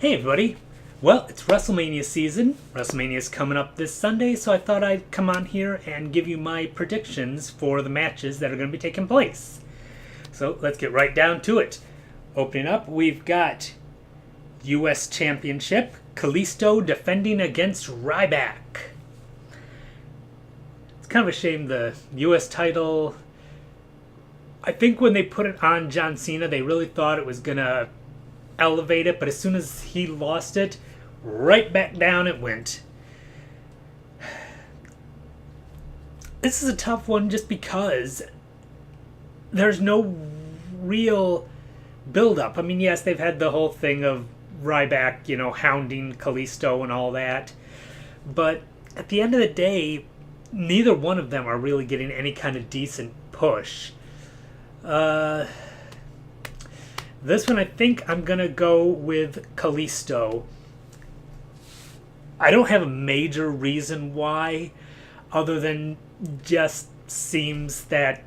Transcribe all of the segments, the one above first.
Hey everybody! Well, it's WrestleMania season. WrestleMania is coming up this Sunday, so I thought I'd come on here and give you my predictions for the matches that are going to be taking place. So let's get right down to it. Opening up, we've got US Championship, Kalisto defending against Ryback. It's kind of a shame the US title... I think when they put it on John Cena, they really thought it was going to elevate it, but as soon as he lost it, right back down it went. This is a tough one just because there's no real build-up. I mean, yes, they've had the whole thing of Ryback, hounding Kalisto and all that, but at the end of the day, neither one of them are really getting any kind of decent push. This one, I think I'm going to go with Kalisto. I don't have a major reason why, other than just seems that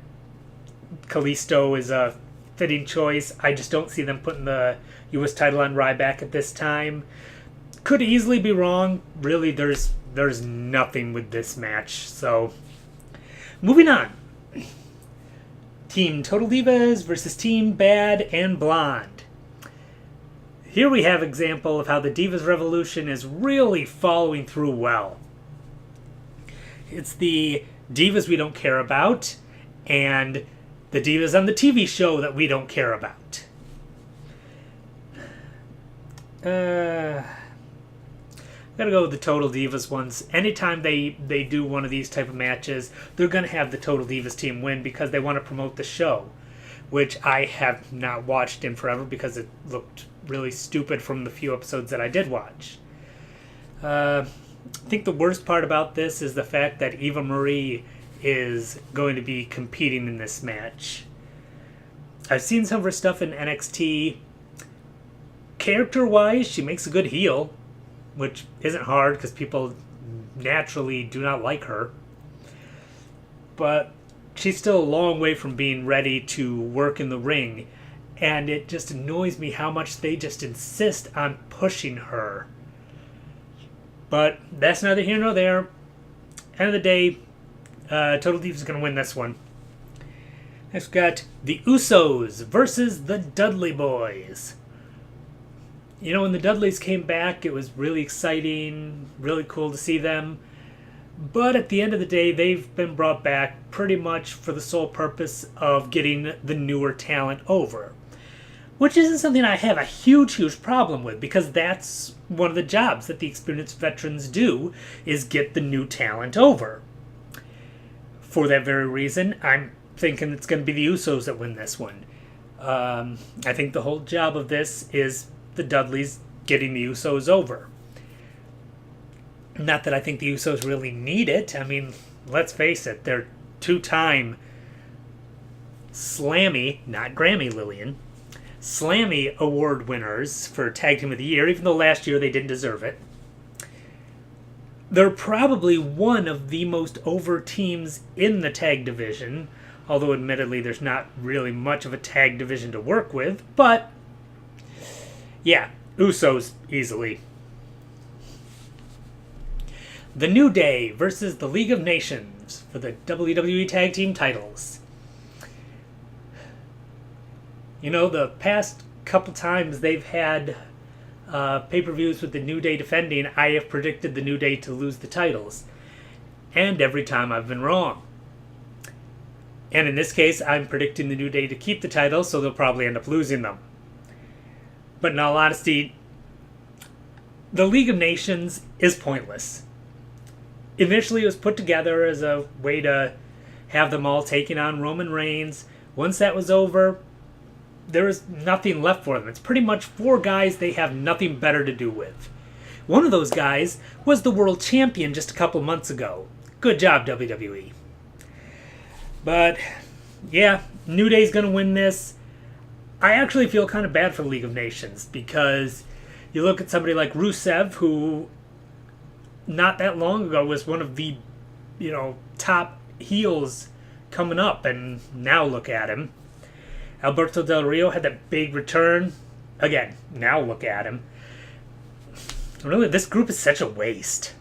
Kalisto is a fitting choice. I just don't see them putting the U.S. title on Ryback at this time. Could easily be wrong. Really, there's nothing with this match. So, moving on. Team Total Divas versus Team Bad and Blonde. Here we have example of how the Divas Revolution is really following through well. It's the Divas we don't care about and the Divas on the TV show that we don't care about. Gotta go with the Total Divas ones. Anytime they do one of these type of matches, they're gonna have the Total Divas team win because they want to promote the show, which I have not watched in forever because it looked really stupid from the few episodes that I did watch. I think the worst part about this is the fact that Eva Marie is going to be competing in this match. I've seen some of her stuff in NXT. Character-wise, she makes a good heel, which isn't hard because people naturally do not like her. But she's still a long way from being ready to work in the ring, and it just annoys me how much they just insist on pushing her. But that's neither here nor there. End of the day, Total Divas is going to win this one. Next we've got the Usos versus the Dudley Boys. When the Dudleys came back, it was really exciting, really cool to see them. But at the end of the day, they've been brought back pretty much for the sole purpose of getting the newer talent over. Which isn't something I have a huge problem with, because that's one of the jobs that the experienced veterans do, is get the new talent over. For that very reason, I'm thinking it's going to be the Usos that win this one. I think the whole job of this is the Dudleys getting the Usos over. Not that I think the Usos really need it. I mean, let's face it, they're two-time Slammy, not Grammy, Lillian, Slammy award winners for Tag Team of the Year, even though last year they didn't deserve it. They're probably one of the most over teams in the tag division, although admittedly there's not really much of a tag division to work with, but yeah, Usos easily. The New Day versus the League of Nations for the WWE Tag Team titles. The past couple times they've had pay-per-views with the New Day defending, I have predicted the New Day to lose the titles. And every time I've been wrong. And in this case, I'm predicting the New Day to keep the titles, so they'll probably end up losing them. But in all honesty, the League of Nations is pointless. Initially, it was put together as a way to have them all taking on Roman Reigns. Once that was over, there was nothing left for them. It's pretty much four guys they have nothing better to do with. One of those guys was the world champion just a couple months ago. Good job, WWE. But, yeah, New Day's going to win this. I actually feel kind of bad for the League of Nations because you look at somebody like Rusev, who not that long ago was one of the, top heels coming up, and now look at him. Alberto Del Rio had that big return. Again, now look at him. Really, this group is such a waste.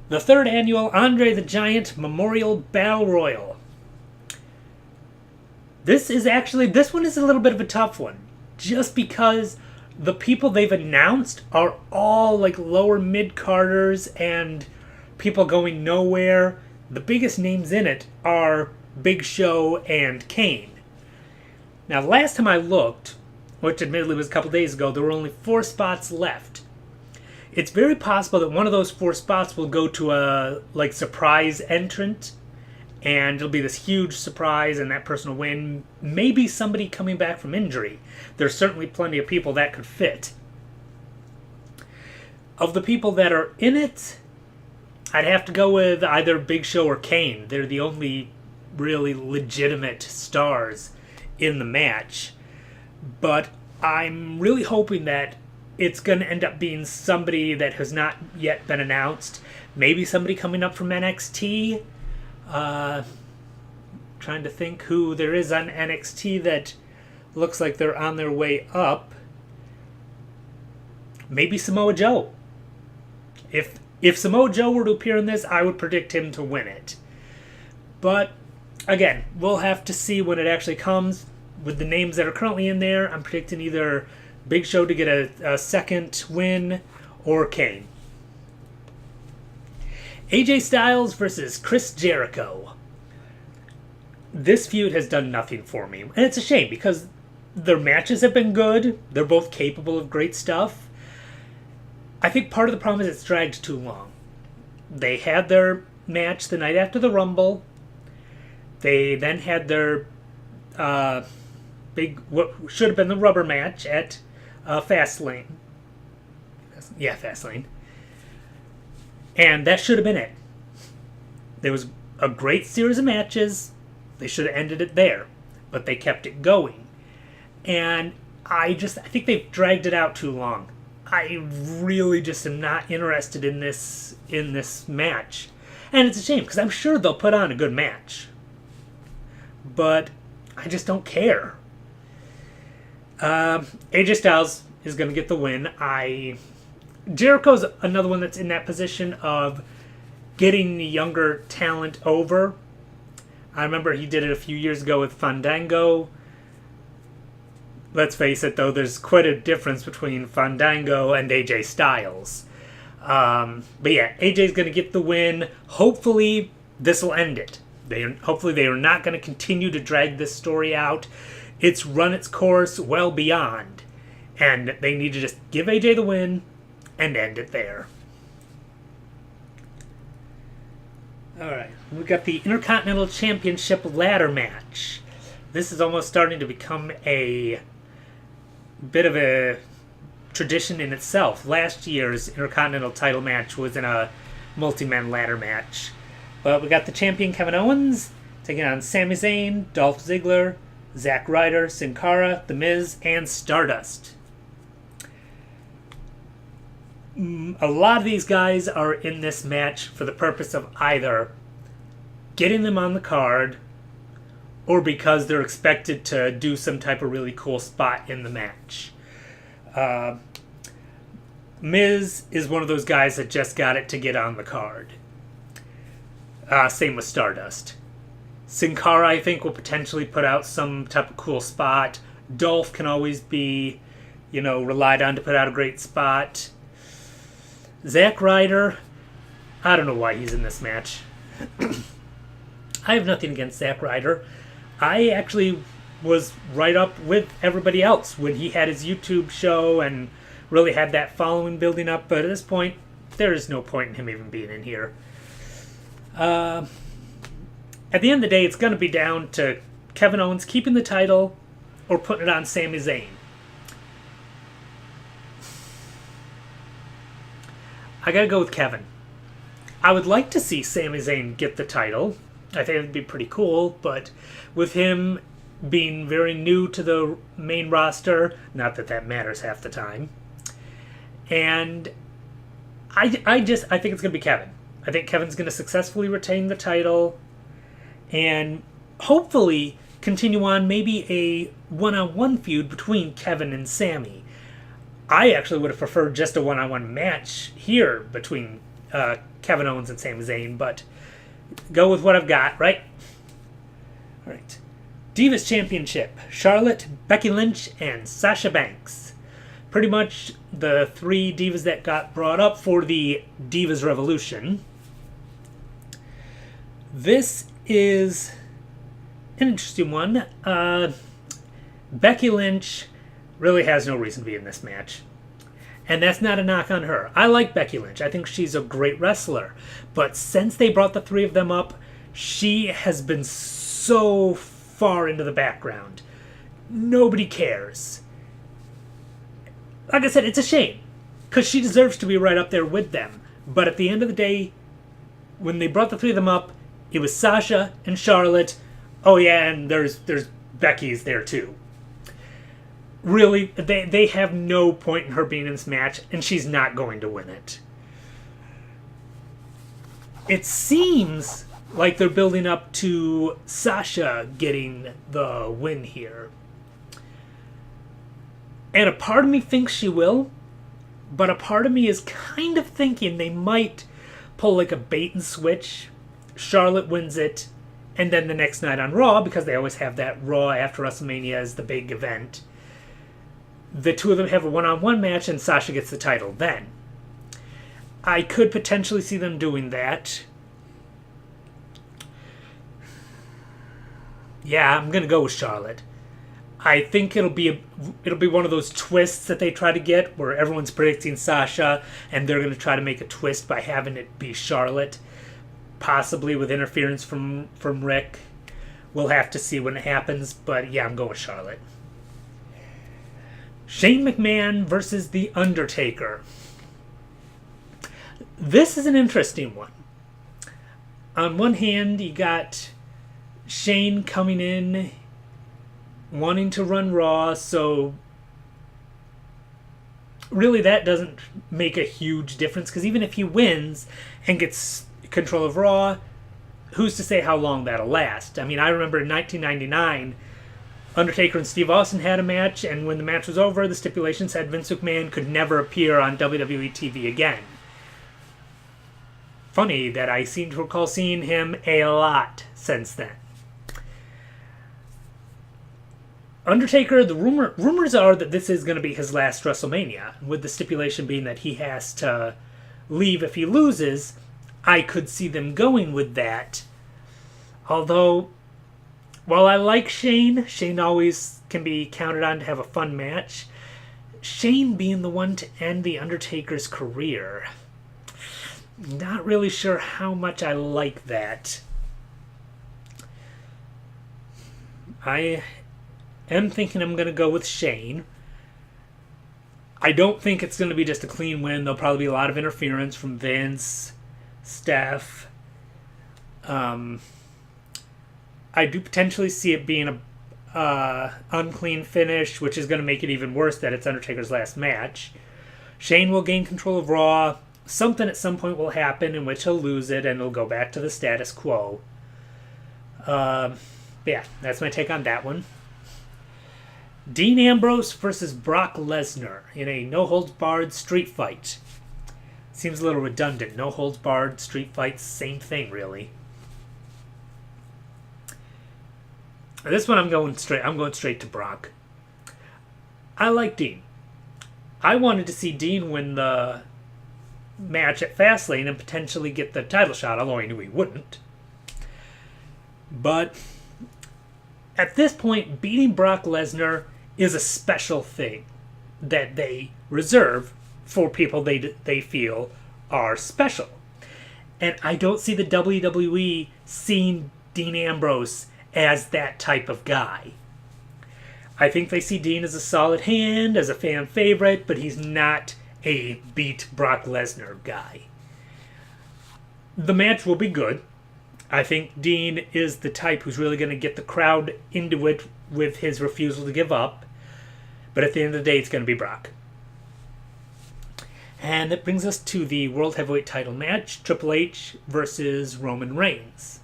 The third annual Andre the Giant Memorial Battle Royal. This one is a little bit of a tough one. Just because the people they've announced are all like lower mid-carders and people going nowhere. The biggest names in it are Big Show and Kane. Now, last time I looked, which admittedly was a couple days ago, there were only 4 spots left. It's very possible that one of those 4 spots will go to a surprise entrant, and it'll be this huge surprise, and that person will win. Maybe somebody coming back from injury. There's certainly plenty of people that could fit. Of the people that are in it, I'd have to go with either Big Show or Kane. They're the only really legitimate stars in the match. But I'm really hoping that it's going to end up being somebody that has not yet been announced. Maybe somebody coming up from NXT. Trying to think who there is on NXT that looks like they're on their way up. Maybe Samoa Joe. If Samoa Joe were to appear in this, I would predict him to win it. But, again, we'll have to see when it actually comes. With the names that are currently in there, I'm predicting either Big Show to get a second win or Kane. AJ Styles versus Chris Jericho. This feud has done nothing for me. And it's a shame because their matches have been good. They're both capable of great stuff. I think part of the problem is it's dragged too long. They had their match the night after the Rumble. They then had their what should have been the rubber match at Fastlane. Yeah, Fastlane. And that should have been it. There was a great series of matches. They should have ended it there. But they kept it going. And I think they've dragged it out too long. I really just am not interested in this match. And it's a shame, because I'm sure they'll put on a good match. But I just don't care. AJ Styles is going to get the win. Jericho's another one that's in that position of getting the younger talent over. I remember he did it a few years ago with Fandango. Let's face it, though, there's quite a difference between Fandango and AJ Styles. But yeah, AJ's going to get the win. Hopefully, this will end it. Hopefully, they are not going to continue to drag this story out. It's run its course well beyond. And they need to just give AJ the win and end it there. Alright, we've got the Intercontinental Championship ladder match. This is almost starting to become a bit of a tradition in itself. Last year's Intercontinental title match was in a multi-man ladder match. But we got the champion Kevin Owens taking on Sami Zayn, Dolph Ziggler, Zack Ryder, Sin Cara, The Miz, and Stardust. A lot of these guys are in this match for the purpose of either getting them on the card or because they're expected to do some type of really cool spot in the match. Miz is one of those guys that just got it to get on the card. Same with Stardust. Sin Cara, I think, will potentially put out some type of cool spot. Dolph can always be, relied on to put out a great spot. Zack Ryder, I don't know why he's in this match. I have nothing against Zack Ryder. I actually was right up with everybody else when he had his YouTube show and really had that following building up. But at this point, there is no point in him even being in here. At the end of the day, it's going to be down to Kevin Owens keeping the title or putting it on Sami Zayn. I got to go with Kevin. I would like to see Sami Zayn get the title. I think it would be pretty cool, but with him being very new to the main roster, not that that matters half the time, and I think it's going to be Kevin. I think Kevin's going to successfully retain the title and hopefully continue on maybe a one-on-one feud between Kevin and Sami. I actually would have preferred just a one-on-one match here between Kevin Owens and Sami Zayn, but go with what I've got, right? All right. Divas Championship. Charlotte, Becky Lynch, and Sasha Banks. Pretty much the three divas that got brought up for the Divas Revolution. This is an interesting one. Becky Lynch really has no reason to be in this match. And that's not a knock on her. I like Becky Lynch. I think she's a great wrestler. But since they brought the three of them up, she has been so far into the background. Nobody cares. Like I said, it's a shame. Because she deserves to be right up there with them. But at the end of the day, when they brought the three of them up, it was Sasha and Charlotte. Oh yeah, and there's Becky's there too. Really, they have no point in her being in this match, and she's not going to win it. It seems like they're building up to Sasha getting the win here. And a part of me thinks she will, but a part of me is kind of thinking they might pull like a bait and switch. Charlotte wins it, and then the next night on Raw, because they always have that Raw after WrestleMania as the big event, the two of them have a one-on-one match and Sasha gets the title then. I could potentially see them doing that. Yeah, I'm going to go with Charlotte. I think it'll be one of those twists that they try to get where everyone's predicting Sasha and they're going to try to make a twist by having it be Charlotte, possibly with interference from Rick. We'll have to see when it happens, but yeah, I'm going with Charlotte. Shane McMahon versus The Undertaker. This is an interesting one. On one hand, you got Shane coming in, wanting to run Raw, so really that doesn't make a huge difference, because even if he wins and gets control of Raw, who's to say how long that'll last? I mean, I remember in 1999, Undertaker and Steve Austin had a match, and when the match was over, the stipulation said Vince McMahon could never appear on WWE TV again. Funny that I seem to recall seeing him a lot since then. Undertaker, the rumors are that this is going to be his last WrestleMania, with the stipulation being that he has to leave if he loses. I could see them going with that. Although, while I like Shane always can be counted on to have a fun match. Shane being the one to end The Undertaker's career. Not really sure how much I like that. I am thinking I'm going to go with Shane. I don't think it's going to be just a clean win. There'll probably be a lot of interference from Vince, Steph. I do potentially see it being a unclean finish, which is going to make it even worse that it's Undertaker's last match. Shane will gain control of Raw. Something at some point will happen in which he'll lose it and it'll go back to the status quo. Yeah, that's my take on that one. Dean Ambrose versus Brock Lesnar in a no-holds-barred street fight. Seems a little redundant. No-holds-barred street fight, same thing, really. This one I'm going straight to Brock. I like Dean. I wanted to see Dean win the match at Fastlane and potentially get the title shot, although I knew he wouldn't. But at this point, beating Brock Lesnar is a special thing that they reserve for people they feel are special. And I don't see the WWE seeing Dean Ambrose as that type of guy. I think they see Dean as a solid hand, as a fan favorite, but he's not a beat Brock Lesnar guy. The match will be good. I think Dean is the type who's really going to get the crowd into it with his refusal to give up. But at the end of the day, it's going to be Brock. And that brings us to the World Heavyweight title match, Triple H versus Roman Reigns.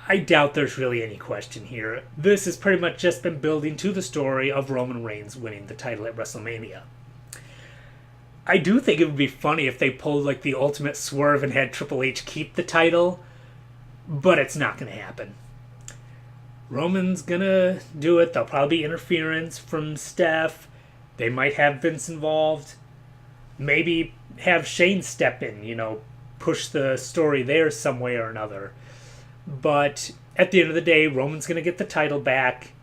I doubt there's really any question here. This has pretty much just been building to the story of Roman Reigns winning the title at WrestleMania. I do think it would be funny if they pulled like the ultimate swerve and had Triple H keep the title, but it's not going to happen. Roman's going to do it. There'll probably be interference from Steph. They might have Vince involved. Maybe have Shane step in, push the story there some way or another. But at the end of the day, Roman's going to get the title back.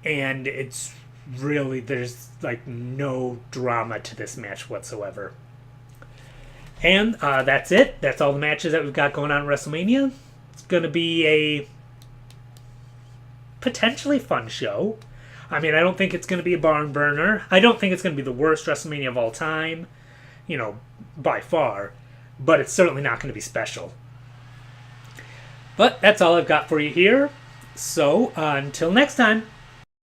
And it's really, there's like no drama to this match whatsoever. And that's it. That's all the matches that we've got going on at WrestleMania. It's going to be a potentially fun show. I mean, I don't think it's going to be a barn burner. I don't think it's going to be the worst WrestleMania of all time, by far. But it's certainly not going to be special. But that's all I've got for you here. So, until next time.